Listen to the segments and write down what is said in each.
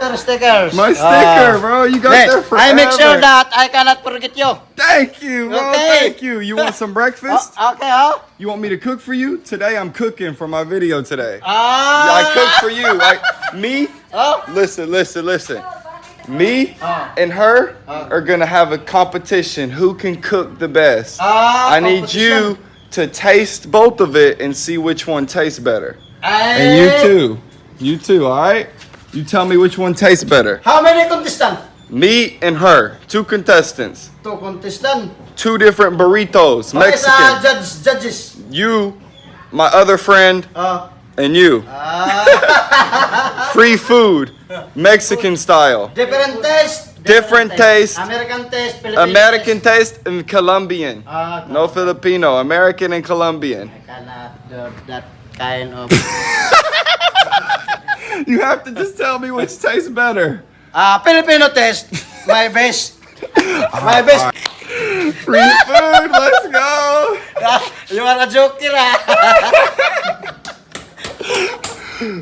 Stickers. My sticker, bro. You got that forever. I make sure that I cannot forget you. Thank you, bro. Okay. Thank you. You want some breakfast? Okay, You want me to cook for you? Today I'm cooking for my video today. Ah. I cook for you. Like me. Oh. Listen. Me and her are gonna have a competition. Who can cook the best? I need you to taste both of it and see which one tastes better. And you too. You too, all right? You tell me which one tastes better. How many contestants? Me and her. 2 contestants. 2 contestants. 2 different burritos. Mexican. Judges. You, my other friend, and you. Free food. Mexican style. Different taste. Different taste. American taste. Filipino American taste and Colombian. Okay. No Filipino. American and Colombian. I cannot do that kind of. You have to just tell me which tastes better. Filipino taste. My best. My best. Free food. Let's go. You are a joker,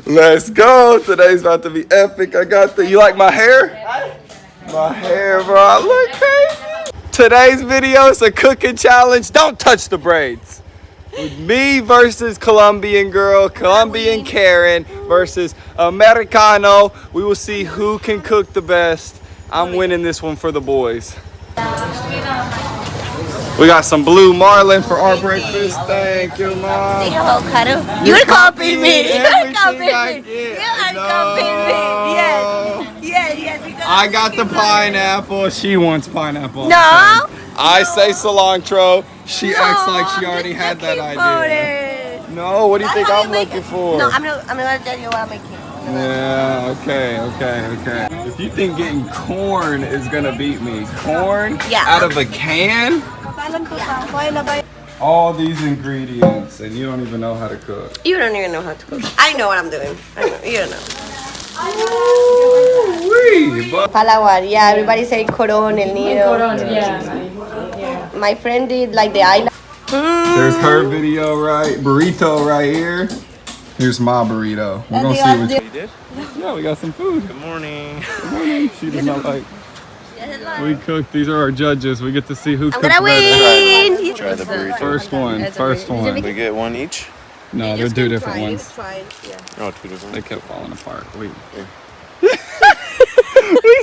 Let's go. Today's about to be epic. I got the. You like my hair? My hair, bro. I look crazy. Today's video is a cooking challenge. Don't touch the braids. With me versus Colombian girl, Colombian Karen versus Americano. We will see who can cook the best. I'm winning this one for the boys. We got some blue marlin for our breakfast. Thank you, Mom. Avocado. You copied me. You everything copied I me. get. You are No. copied me. Yes. Because I got the pineapple. She wants pineapple. No. I say cilantro. She acts like she I'm already just had that looking idea. for it. No, what do you think That's how I'm you make looking it. for? No, I'm gonna tell you what I'm making. Yeah, okay. If you think getting corn is gonna beat me, corn Yeah. out of a can? All these ingredients, and you don't even know how to cook. You don't even know how to cook. I know what I'm doing. I know. You don't know. Ooh-wee, but Palawan. Yeah, everybody say coron, el nido. My friend did like the island. there's her video, right? Burrito right here. Here's my burrito. We're gonna see what You did? Yeah, we got some food. Good morning. She does not like. We cooked. These are our judges. We get to see who I'm cooks gonna better. win. Try the burrito. First one. We get one each? No, they're 2 different ones. Oh, 2 different. They kept falling apart. We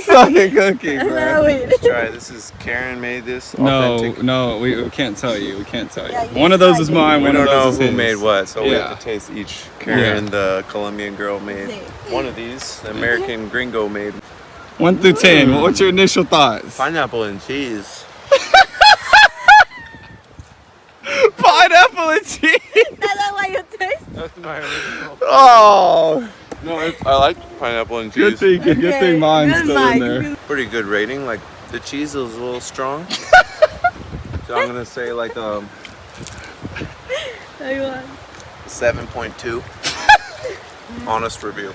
suck at cooking, bro. Let's try. This is Karen made this. Authentic. No, we can't tell you. One of those is mine. We One don't of know those is who his. made what, so we Yeah. have to taste each. Karen, the Colombian girl, made one of these. The American gringo made 1 through 10. What's your initial thoughts? pineapple and cheese. Pineapple and cheese. That's what you taste. That's my original. Oh, No, I like pineapple and good cheese. thing mine's Good still in mine. there. Pretty good rating. Like the cheese is a little strong. So I'm gonna say like 7.2. Honest review.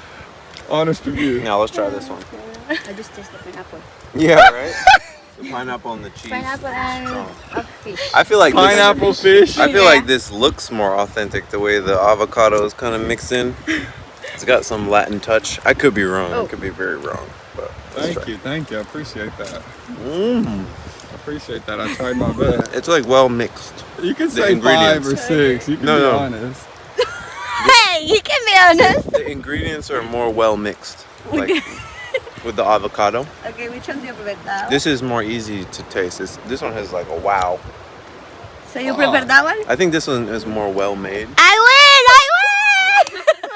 Honest review. Now let's try this one. I just tasted pineapple. Yeah, right. The pineapple and the cheese. Pineapple and Strong. a fish. I feel like Pineapple fish. I feel like this looks more authentic the way the avocado is kind of mixed in. It's got some Latin touch. I could be wrong. I could be very wrong. But let's try. Thank you. I appreciate that. Mm. I appreciate that. I tried my best. It's like well mixed. You can The say 5 ingredients. or 6. You can No, be no. honest. Hey, you can be honest. The ingredients are more well mixed, like with the avocado. Okay, which one do you prefer? That one? This is more easy to taste. This one has like a wow. So you prefer that one? I think this one is more well made. I win!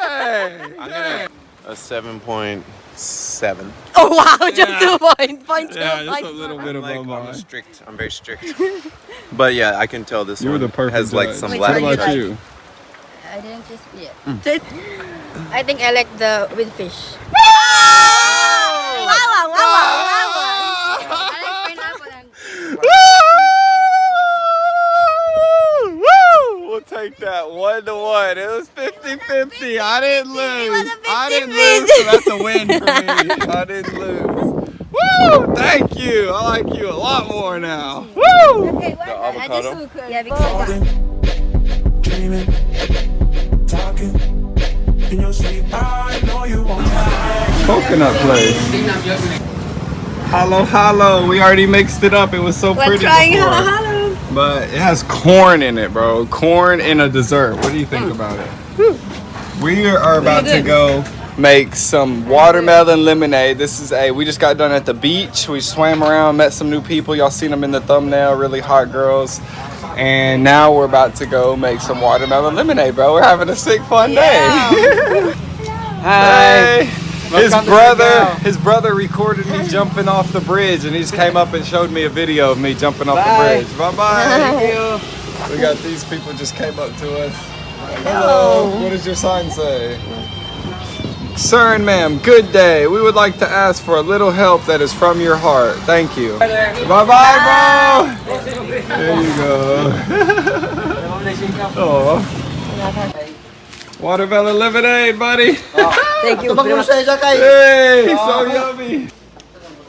Hey. I'm gonna a 7.7. Oh wow, just 2 points. Yeah, just a little bit Like, above mine. I'm very strict. But yeah, I can tell this You were one the perfect has like judge. some Which What one Latin about touch. you? I didn't taste it yet. I think I like the with fish. Wow! I like pineapple and Woo! We'll take that 1-1. It was 50-50. I didn't lose. was a I didn't 50-50. lose, so that's a win for me. I didn't lose. Woo! Thank you. I like you a lot more now. Woo! okay, The avocado. yeah, because I got dreaming, talking, Coconut place. Halo. We already mixed it up. It was so pretty before. But it has corn in it, bro. Corn in a dessert. What do you think about it? We are about to go make some watermelon lemonade. We just got done at the beach. We swam around, met some new people. Y'all seen them in the thumbnail, really hot girls. And now we're about to go make some watermelon lemonade, bro. We're having a sick fun day. Hi. His brother recorded me jumping off the bridge, and he just came up and showed me a video of me jumping off the bridge. Bye-bye. Thank you. We got these people just came up to us. Hello. What does your sign say? Sir and ma'am, good day. We would like to ask for a little help that is from your heart. Thank you. Bye-bye, bro. There you go. Oh. Watermelon lemonade, buddy. Thank you. Hey, so yummy.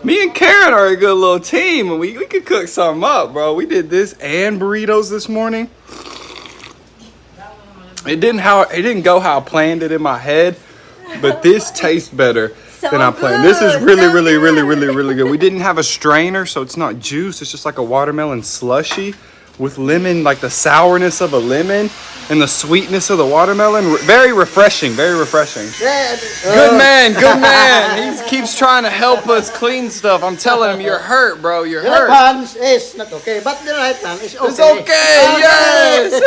Me and Karen are a good little team, and we could cook something up, bro. We did this and burritos this morning. It didn't go how I planned it in my head, but this tastes better than I planned. This is really good. We didn't have a strainer, so it's not juice. It's just like a watermelon slushy with lemon, like the sourness of a lemon and the sweetness of the watermelon. Very refreshing. Good man. He keeps trying to help us clean stuff. I'm telling him, you're hurt, bro. You're hurt. The left hand is not okay, but the right hand is okay. It's okay, yes.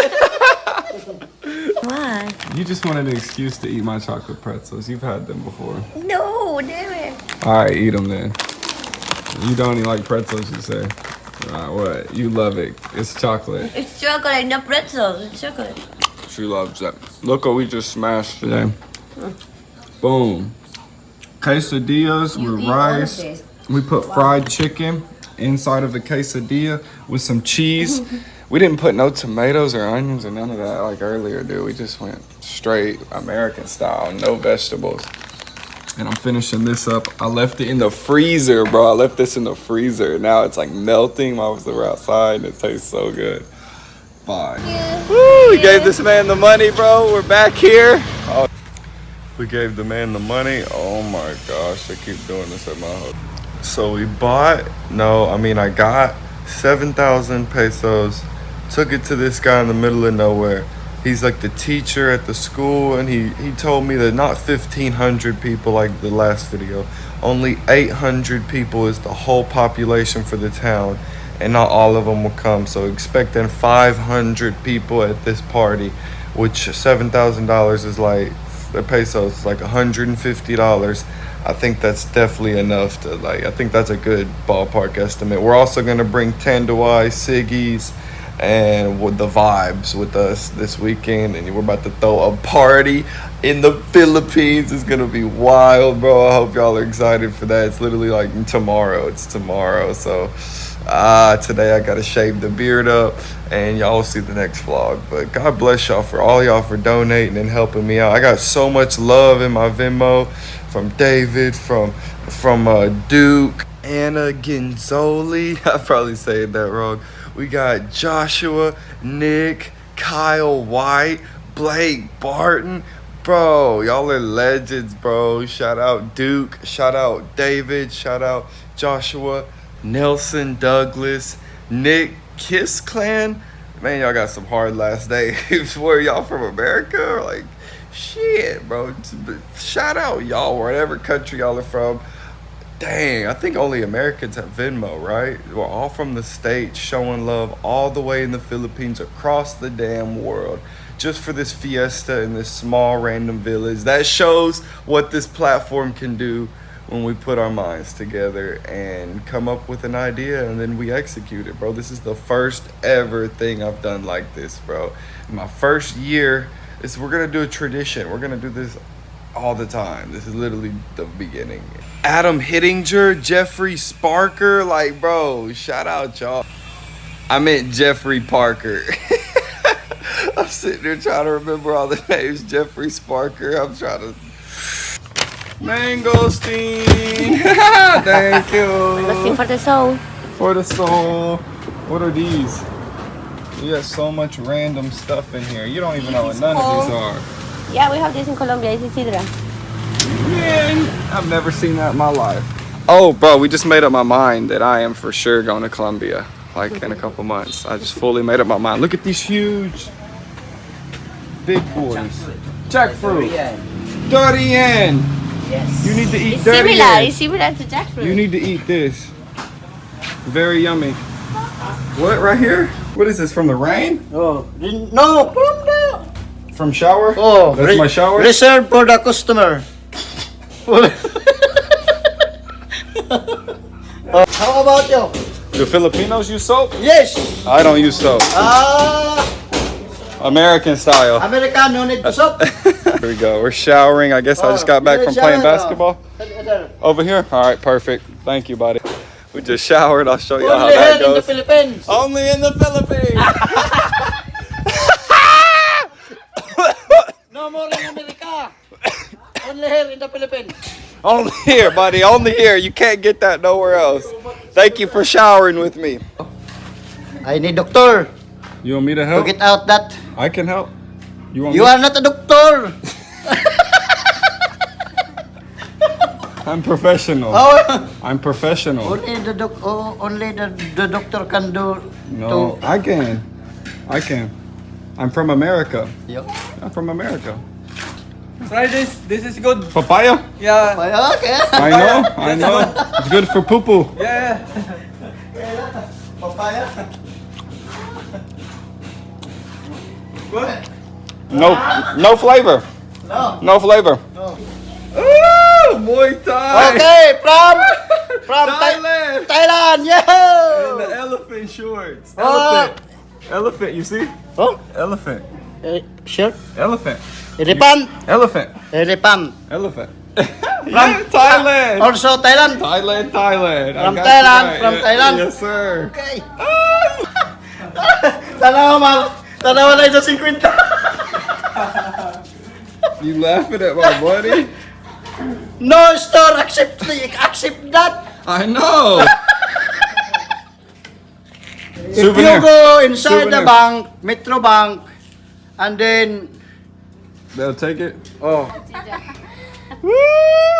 Why? You just wanted an excuse to eat my chocolate pretzels. You've had them before. No, damn it. All right, eat them then. You don't even like pretzels, you say. What? You love it. It's chocolate. It's chocolate, not pretzels. It's chocolate. She loves that. Look what we just smashed today. Boom. Quesadillas with rice. We put fried chicken inside of the quesadilla with some cheese. We didn't put no tomatoes or onions or none of that like earlier, dude. We just went straight American style, no vegetables. And I'm finishing this up. I left it in the freezer, bro. I left this in the freezer. Now it's like melting while we're outside, and it tastes so good. Bye. Woo, we gave this man the money, bro. We're back here. Oh, we gave the man the money. Oh my gosh, they keep doing this at my house. So I got 7,000 pesos. Took it to this guy in the middle of nowhere. He's like the teacher at the school, and he told me that not 1,500 people like the last video. Only 800 people is the whole population for the town, and not all of them will come. So expecting 500 people at this party, which $7,000 is like, the pesos is like $150. I think that's definitely enough to I think that's a good ballpark estimate. We're also gonna bring Tanduay, Siggy's, and with the vibes with us this weekend, and we're about to throw a party in the Philippines. It's gonna be wild, bro. I hope y'all are excited for that. It's literally like tomorrow. It's tomorrow. So today I gotta shave the beard up, and y'all will see the next vlog. But God bless y'all for all y'all for donating and helping me out. I got so much love in my Venmo from David, from Duke, Anna Ginzoli. I probably said that wrong. We got Joshua, Nick, Kyle White, Blake Barton. Bro, y'all are legends, bro. Shout out Duke. Shout out David. Shout out Joshua, Nelson, Douglas, Nick, Kiss Clan. Man, y'all got some hard last names. Where y'all from America? Or like, shit, bro. Shout out y'all, wherever country y'all are from. Dang, I think only Americans have Venmo, right? We're all from the States, showing love all the way in the Philippines, across the damn world, just for this fiesta in this small random village. That shows what this platform can do when we put our minds together and come up with an idea, and then we execute it, bro. This is the first ever thing I've done like this, bro. In my first year, we're gonna do a tradition. We're gonna do this all the time. This is literally the beginning. Adam Hittinger, Jeffrey Sparker, like, bro, shout out y'all. I meant Jeffrey Parker. I'm sitting there trying to remember all the names. Jeffrey Sparker. I'm trying to. Mangosteen. Thank you. Nothing for the soul. For the soul. What are these? We got so much random stuff in here. You don't even know what none of these are. Yeah, we have this in Colombia. It's sidra. Man, I've never seen that in my life. Oh, bro, we just made up my mind that I am for sure going to Colombia, like in a couple months. I just fully made up my mind. Look at these huge, big boys. Jackfruit. 30 yen. Yes. You need to eat It's 30 similar. yen. It's similar to jackfruit. You need to eat this. Very yummy. What, right here? What is this, from the rain? Oh, no, from the... From shower? Oh, That's my shower? Reserved for the customer. How about you? Do Filipinos use soap? Yes. I don't use soap. American style. American, no need to soap. Here we go. We're showering. I guess I just got back from playing basketball. Over here? All right, perfect. Thank you, buddy. We just showered. I'll show you how Only that here in the goes. Philippines. Only in the Philippines. No more in America. Only here in the Philippines. Only here, buddy. Only here. You can't get that nowhere else. Thank you for showering with me. I need doctor You want me to to help? get out that. I can help. You want You me? are not a doctor. I'm professional. Oh, I'm professional. only the doctor can do. No, I can. I can. I'm from America. Yup. I'm from America. Try this. This is good. Papaya? Yeah. Okay. I know. It's good for poo-poo. Yeah. Papaya. No flavor. No. No flavor. No. Ooh, Muay Thai. Okay, from Thailand. Thailand. And Yeah. the elephant shorts. Oh. Elephant. Elephant, you see? Oh, Elephant. sure. Elephant. Elephant. Elephant. Elephant. Elephant. Yeah, Thailand. Also Thailand. Thailand. I From got Thailand, you right. from Yeah, Thailand. Yes, sir. Okay. Tanawa mal. Tanawa na isa 50. You laughing at my buddy? No store accept that. I know. If you Souvenir. go inside the Souvenir. bank, Metro Bank, and then They'll take it. oh, Woo!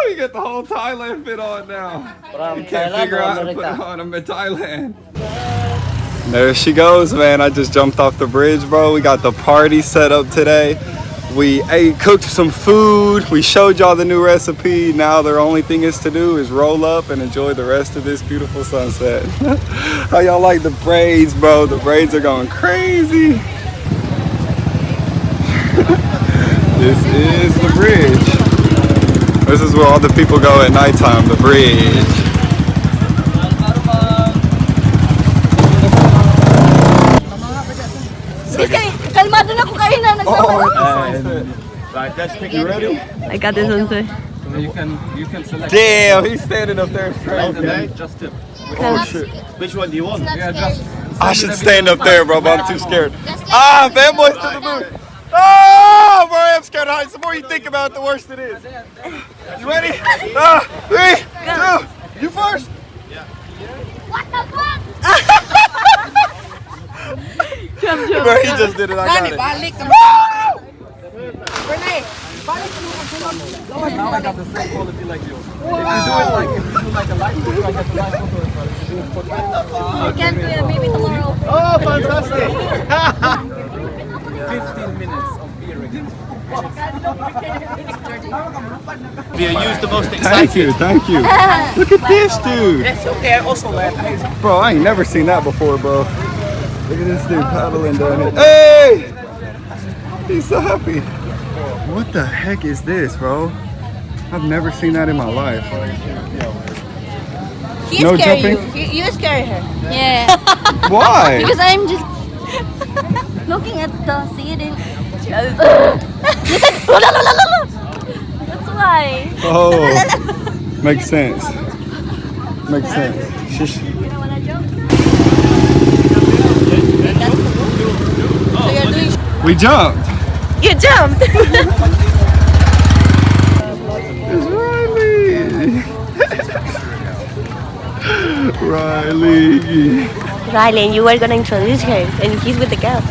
You got the whole Thailand fit on now. from You can't Thailand figure or out how to put it America. on. I'm in Thailand. There she goes, man. I just jumped off the bridge, bro. We got the party set up today. We cooked some food. We showed y'all the new recipe. Now the only thing is to do is roll up and enjoy the rest of this beautiful sunset. How y'all like the braids, bro? The braids are going crazy. This is the bridge. This is where all the people go at nighttime, the bridge. Kalmado na kokain na. Right, that's you ready? I got this one, sir. You can select. Damn, he's standing up there. Just tip. Oh shit. Which one do you want? Yeah, just. I should stand up there, bro, but I'm too scared. Ah, fanboys to the booth. Oh, bro, I'm scared of heights. The more you think about it, the worse it is. You ready? 3, 2, you first. What the fuck? Bro, he just did it. I got it. Now I got the same quality like you. If you do like a light photo, I get the light photo as well. If you do it for You can do it maybe tomorrow. Oh, fantastic. 15 minutes of beer again. Thank you, thank you. Look at this dude. It's okay, I also like it. Bro, I ain't never seen that before, bro. Look at this dude paddling down it. Hey! He's so happy. What the heck is this, bro? I've never seen that in my life. He No scare you. jumping? You scare her. Yeah. Why? Because I'm just looking at the ceiling. That's why. Oh, makes sense. Makes sense. Shush. You don't wanna jump? So you're doing. We jumped. You jumped. It's Riley. Riley. Riley, and you were gonna introduce her, and he's with the girl.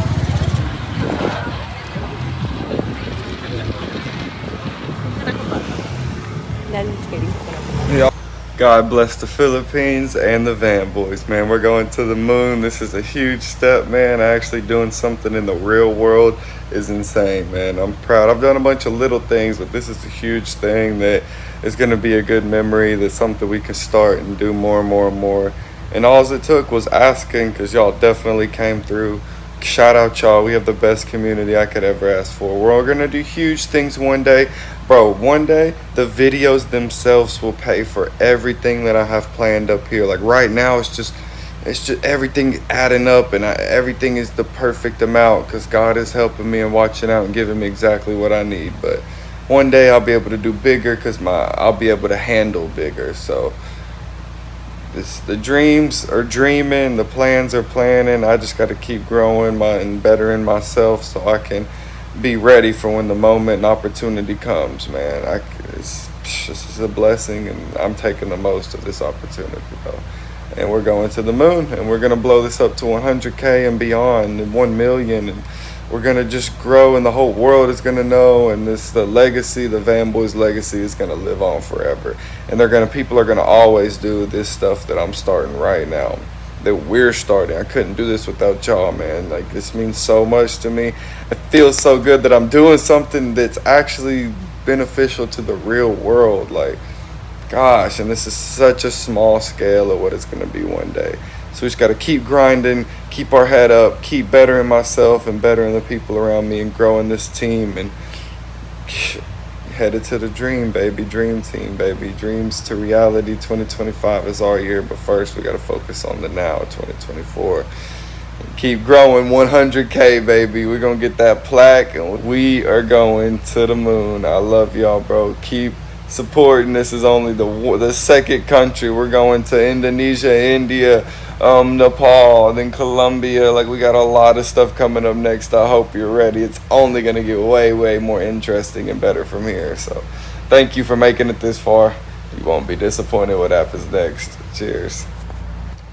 God bless the Philippines and the Van Boys, man. We're going to the moon. This is a huge step, man. Actually doing something in the real world is insane, man. I'm proud. I've done a bunch of little things, but this is a huge thing that is going to be a good memory. That's something we can start and do more and more and more. And all it took was asking, because y'all definitely came through. Shout out y'all. We have the best community I could ever ask for. We're all going to do huge things one day. Bro, one day the videos themselves will pay for everything that I have planned up here. Like right now it's just everything adding up, and everything is the perfect amount because God is helping me and watching out and giving me exactly what I need. But one day I'll be able to do bigger because I'll be able to handle bigger. So the dreams are dreaming, the plans are planning. I just got to keep growing and bettering myself so I can be ready for when the moment and opportunity comes, man. This is a blessing, and I'm taking the most of this opportunity, though. And we're going to the moon, and we're going to blow this up to 100K and beyond, and 1 million, and we're going to just grow, and the whole world is going to know, and the legacy, the Van Boys legacy is going to live on forever. And people are going to always do this stuff that I'm starting right now, that we're starting. I couldn't do this without y'all, man. Like, this means so much to me. It feels so good that I'm doing something that's actually beneficial to the real world. Like, gosh, and this is such a small scale of what it's going to be one day. So we just got to keep grinding, keep our head up, keep bettering myself and bettering the people around me and growing this team, and headed to the dream, baby. Dream team, baby. Dreams to reality. 2025 is our year, but first we got to focus on the now, 2024. And keep growing. 100K, baby. We're going to get that plaque, and we are going to the moon. I love y'all, bro. Keep supporting. This is only the second country. We're going to Indonesia, India, Nepal, then Colombia. Like, we got a lot of stuff coming up next. I hope you're ready. It's only going to get way, way more interesting and better from here. So thank you for making it this far. You won't be disappointed what happens next. Cheers.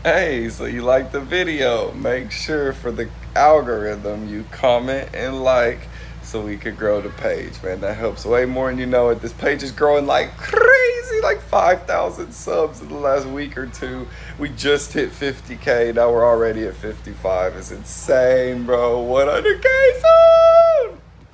Hey, so you liked the video? Make sure for the algorithm you comment and like, so we could grow the page, man. That helps way more than you know it. This page is growing like crazy, like 5,000 subs in the last week or two. We just hit 50K. Now we're already at 55. It's insane, bro. 100K subs!